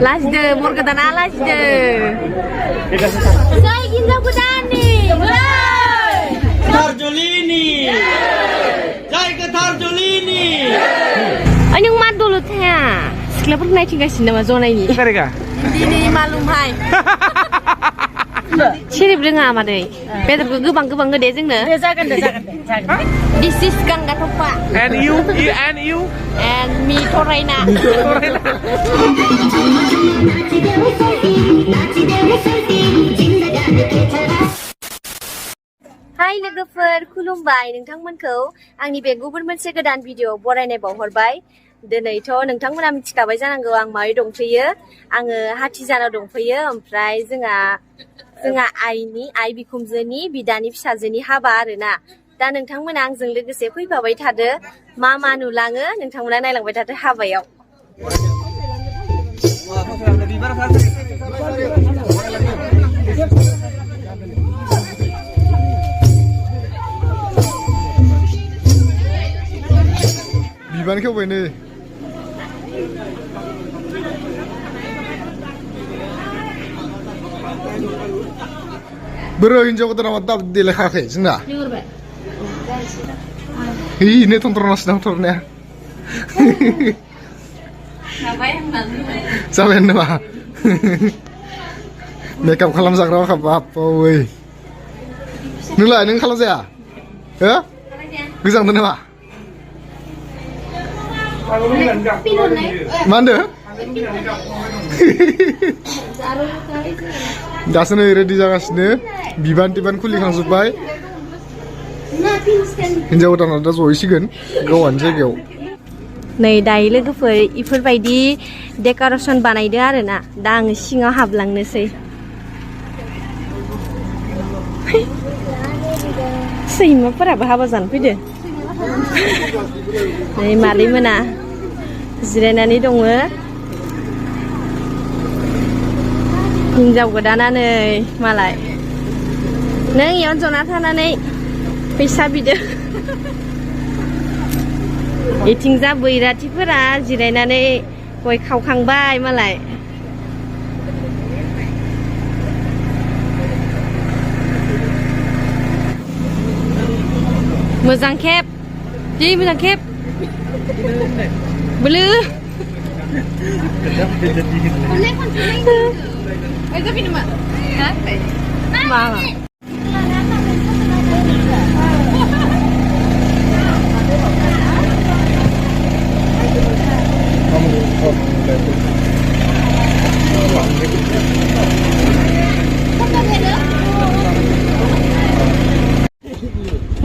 Lasde, Morgadana Lasde. Saya Ginza Budani. Tarjolini. Jai ke Tarjolini. Anyong mat dulu teh. Sekilas pernah tinggal sini nama zona ini. Mereka. Ini malum hai. Sirip dengar apa deh? Betul gebang gede jengna. Desakan. This is Kang Gatopa. And you. And me Toraina. Hai लोगोफोर खुलुमबाय नोंथांमोनखौ आंनि बे गुबुन मोनसे गोदान video बरायनाय बावहरबाय दिनैथ' नोंथांमोना मिथिखाबाय जानांगौ आं मारै दंफैयो आङो हाथिजानाव दंफैयो ओमफ्राय जोंहा आइ बिखुमजोनि बिदानि फिसाजोनि हाबा आरोना दा नोंथांमोना आंजों लोगोसे फैफाबाय थादो मा नुलाङो नोंथांमोना नायलांबाय थादो हाबायाव Biban ke ini? Bro, hinjau kita nama tab di lekah ke, senda. Ini tonton nontonnya. Sampai nama. Makeup kalam sakra apa woi. Nula, neng kalam saya. Ya? Bisa nonton apa? Mana? Dasarnya ready jagasnya, biban kulikan supaya hinjau dan ada soisikan, gawan jago. Nei dayi लोगोफोर इफोरबायदि decoration बानायदो आरोना दा आङो सिङाव हाबलांनोसै सैमाफोराबो हाबा जानो फैदो नै मादै मोना जिरायनानै दङ हिनजाव गोदाना नै मालाय नों इयाव जना थानानै फैसा बिदो इथिंजा बैराथिफोरा जिरायनानै गय खावखांबाय मालाय मोजां खेब Ji bisa kep, belum. Itu pintu mak, mana?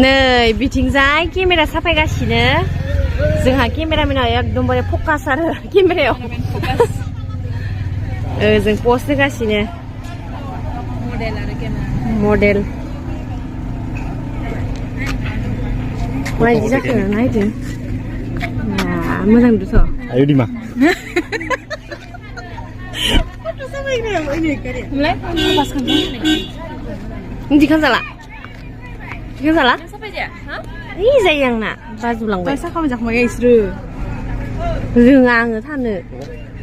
Nei bitingजाय केमेरा साफायगासिनो जोंहा केमेरामेना एकदमबारे फकास आरो केमेरायाव जों पस्ट होगासिनो मडेल माबायदि जाखो नायदो मोजां नुदोंथ' Ayo Dima. Foto साफायग्रायाव ओइनै गारि हमलाय पास खालामनो दिखांजाला दिखांजाला साफाय जाया हा इ जायो आंना बाजुलांबाय साफाय जाखांबाय इसोरो रोङा आङो थानो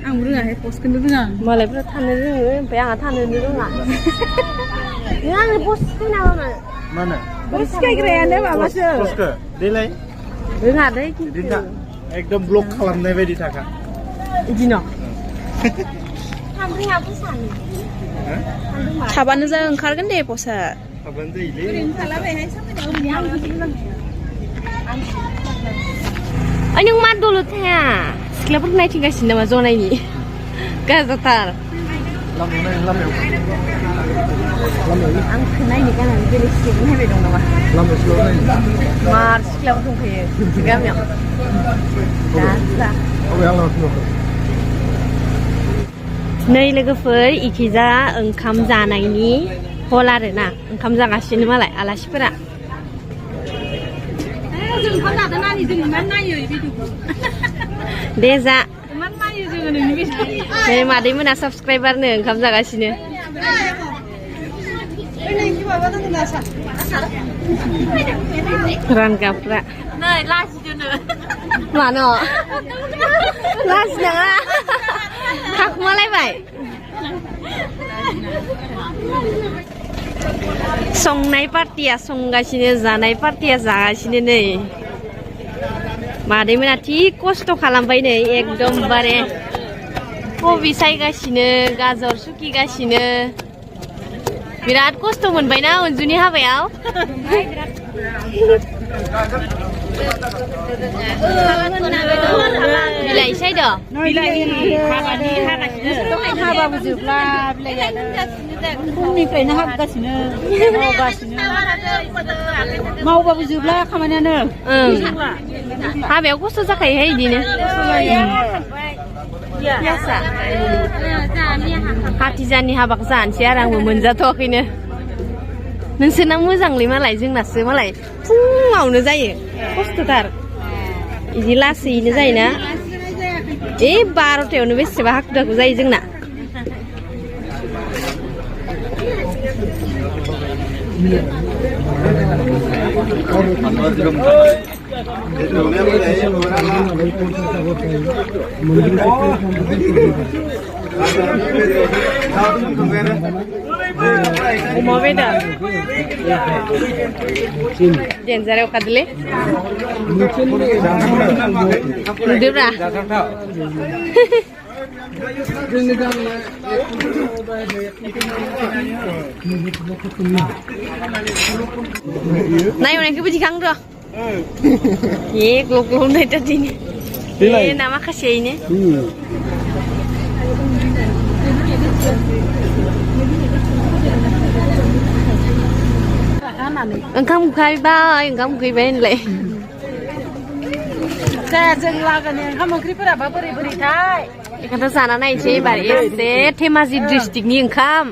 आंबो रोङाहाय पस्टखौनो रोङा मालायफोरा थानो रोङो ओमफ्राय आंहा थानोनो रोङा नों आंनो पस्ट होनाङा Mana? पस्ट गायग्रायानो माबासो Poske. Delay. रोङा दै खिन्थु Dinda. Ekdom blok खालामनाय बायदि थाखा. इदिनो थांब्रैहाबो सानो थाबानो जा ओंखारगोन दे पस्टआ Kapan जायोलै? ओरैनो थालाबायहाय नों मा दलद थाया सिख्लाफोर नायथिंगासिनो नामा जनायनि गाजाथार लामायाव आंखौ नायनो गानानै बेलेग सिख्लाखौ नायबाय दं नामा मार सिख्लाफोर दंफैयो गामियाव नै लोगोफोर इखिजा ओंखाम जानायनि हल आरोना ओंखाम जागासिनो मालाय आलासिफोरा जों ओंखाम जादों नानि जों इमान नायो भिडिअखौ दे जा इमान नायो जोङो नोंनि भिडिअ नै मादै मोना साबसक्राइबारनो ओंखाम जागासिनो रानगाफ्रा नै लाजिदोनो मानो लाजिनाङा संनाय पार्टिया संगासिनो जानाय पार्टिया जागासिनो नै मादैमोना थि खस्थ' खालामबाय नै एकदमबारे कबि सायगासिनो गाजर सुकिगासिनो बिराद खस्थ' मोनबायना अनजुनि हाबायाव बिलाइ सायद' हाबाबो जोबला बिलाइयानो फुंनिफ्रायनो हाबगासिनो मावबाबो जोबला खामानियानो हाबायाव खस्थ' जाखायोहाय बिदिनो हाथिजानि हाबाखौ जानोसै आरो आंबो मोनजाथ'वाखैनो नोंसोरना मोजांलै मालाय जोंनासो मालाय फुङावनो जायो खस्थ'थार बिदि लासैनो जायोना 12थायावनो बेसेबा हाखु दाखु जायो जोंना अमा बेदर डेन्जाराव खादोलै नुदोब्रा नायनायखौबो दिखांद' ग्लब ग्लब नायथारदिनो ना माखासेयैनो ओंखाम उखैबाय होनलाय जाया जों लागोन ओंखाम ओंख्रिफोराबा बोरै बोरैथाय बेखौथ' जाना नायनोसै एबार एसे धेमाजि डिस्ट्रिक्टनि ओंखाम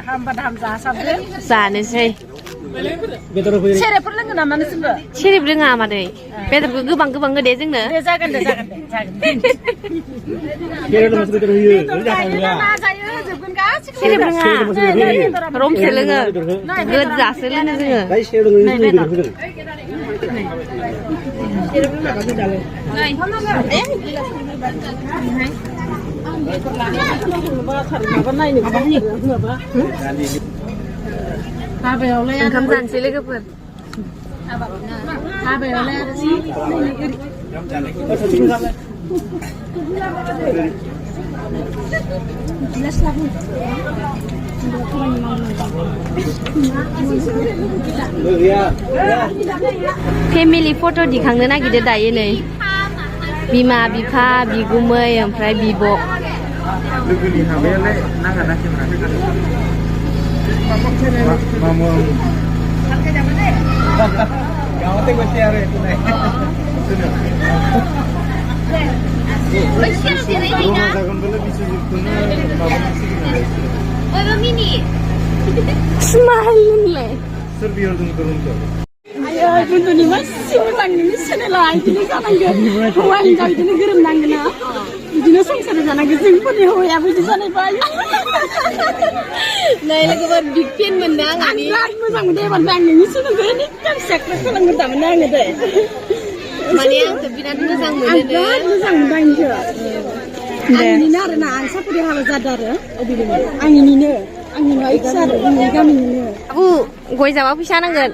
हामबा हाम जासाबदो जानोसै सेरेबफोर लोङो नामा नोंसोरबो सेरेब रोङा मादै बेदरखौ गोबां गोबां होदे जोंनो जागोन दे सेरेब रोङा रमसो लोङो गोजासो लोङो जोङो हाबायावलाय ओंखाम जानोसै लोगोफोर हाबायावलाय फेमिलि फट' दिखांनो नागिरदो दायो नै बिमा बिफा बिगुमै ओमफ्राय बिब' लोगोनि हाबायालाय नाङा ना Smiling सोर बिहरदों गरमखौ बुन्दुनि मानसि मोजांनि सेनेला बिदिनो जानांगोन हौवा हिनजाव बिदिनो गोरोबनांगोन ना बिदिनो संसार जानांगोन जोंफोरनि हौवायाबो बिदि जानाय बायो नै लोगोफोर बिग फेन मोनदों आं बिराद मोजां मोनदों एबार आं नोंनि सोलोंदो एकदम सेक्रेट खालामगोन थारमाने आङो दे माने आंथ' बिराद मोजां मोनो बिराद मोजां मोनदों आंनिखौ आंनिनो आरोना आं साफुरि हाबा जादों आरो आंनिनो एक्स आरो जोंनि गामिनिनो आबु गय जाबा फैसा नांगोन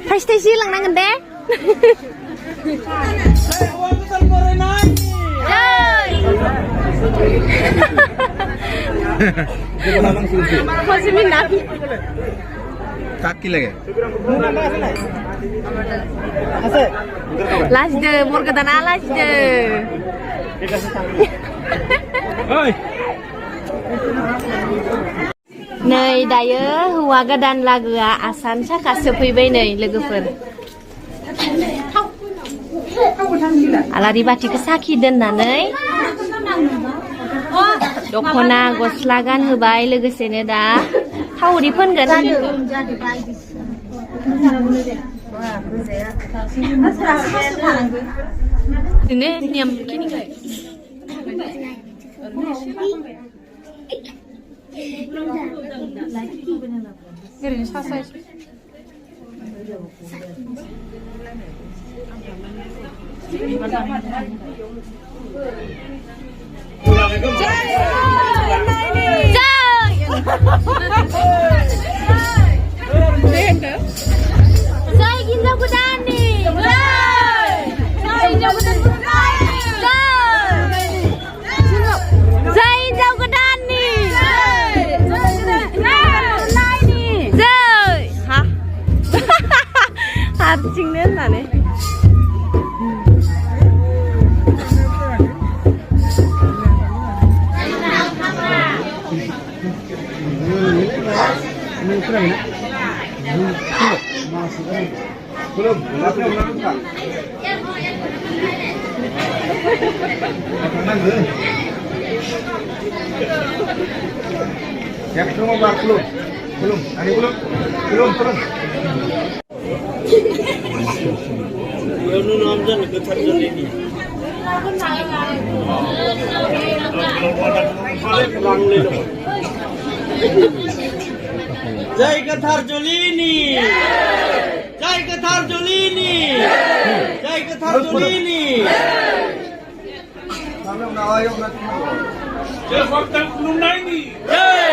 थाइसे थाइसे लांनांगोन दे কাকি লাগে लाजिदो बर गोदाना लाजिदो नै दायो हौवा गोदान लागोआ आसान साखा सोफैबाय नै लोगोफोर आलारि बाथिखौ साखि दोननानै दख'ना गस्ला गानहोबाय लोगोसेनो दा थावरि फोनगोन नियम खिनिखौ ओरैनो सासा जय Belum, belum. Ya, belum, belum. Ani belum. जय कथार जोलिनी जय कथार जोलिनी जय कथार जोलिनी जय भक्तन खुलुमनायनि जय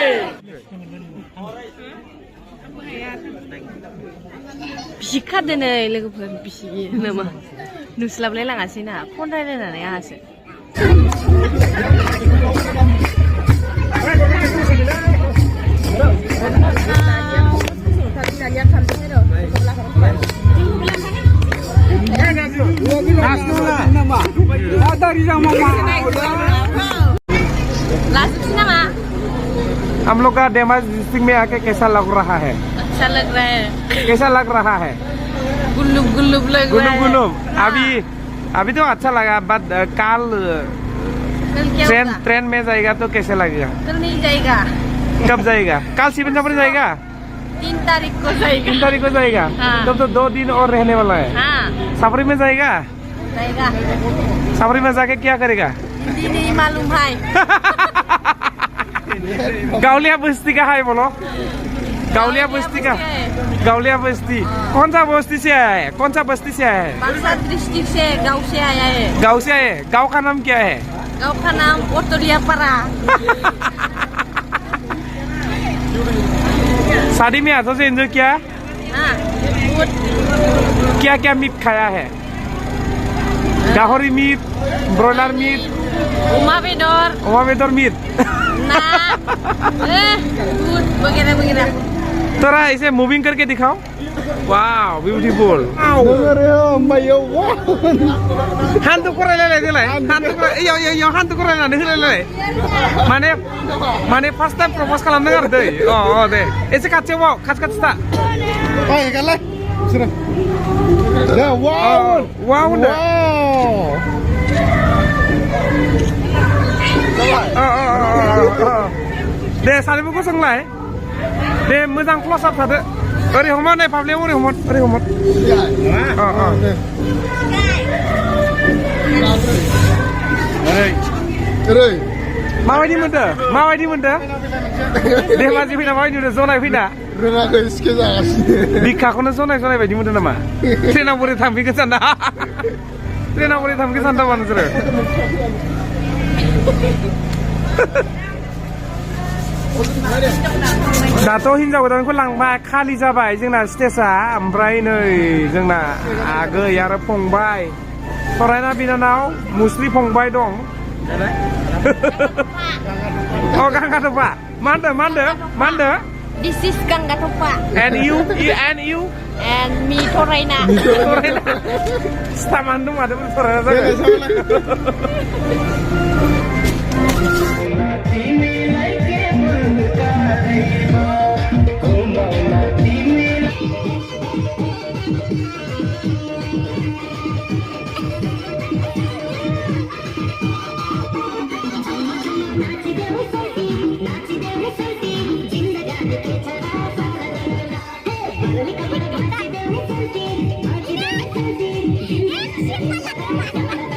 बिसिखादो नै लोगोफोर बिसिगि नामा नुस्लाबलाय लाङासै ना फन रायलायनानै आहासो हम लोग का डेमाज डिस्ट्रिक्ट में आके कैसा लग रहा है? अच्छा लग रहा है कैसा लग रहा है? गुल्लुब गुल्लुब लग रहा है गुल्लुब अभी तो अच्छा लगा बट कल ट्रेन में जाएगा तो कैसे लगेगा? कल नहीं जाएगा कब जाएगा? कल शिवन साफरी जाएगा? 3 तारीख को जाएगा 3 तारीख को जाएगा? हाँ। तब तो 2 दिन और रहने वाला है। हाँ सफरी में जाएगा? सफरी में जाके क्या करेगा? हिंदी नहीं मालूम है गावलिया बस्ती का है बोलो। गावलिया बस्ती का गावलिया बस्ती कौन सा बस्ती से आया है? कौन सा बस्ती से आया है? बाक्सा डिस्ट्रिक्ट से गांव से आया है गाँव से आए? गाँव का नाम क्या है? गांव का नाम ओटोलियापाड़ा शादी में अच्छा से एंजॉय किया? हाँ बहुत क्या क्या मीट खाया है? गाहरी मीट, ब्रॉयलर मीट, उमा बेदर मीट ना दूध वगैरह वगैरह थोड़ा इसे मूविंग करके दिखाओ। वाव ब्यूटीफुल हान्थु करायलाय देलाय हान्थु करायनानै होलायलाय माने फार्स्ट टाइम प्रप'ज खालामदों आरो दै अ दे एसे खाथियाव बाव खाथि था हेगारलाय बिसोरो वाव होनदो दे सानैबो गसंलाय दे मोजां क्ल'ज आप थादो ओरै हमद नै फाफ्लियाव ओरै हमद ओरै माबायदि मोनदो धेमाजि फैना माबायदि मोनदो जनाय फैना रोङाखै सिखे जागासिनो बिखाखौनो जनाय बायदि मोनदो नामा ट्रेनाव बोरै थांफिनगोन सानदा नोंसोरो दाथ' हिनजाव गोदानखौ लांबाय खालि जाबाय जोंना स्टेजआ ओमफ्राय नै जोंना आगै आरो फंबाय सरायना बिनानाव मुस्रि फंबाय दं अ गांगाथफा मा होनदो This is Ganggathopa and you and me Thoraina Staman dong ada Thoraina Yes,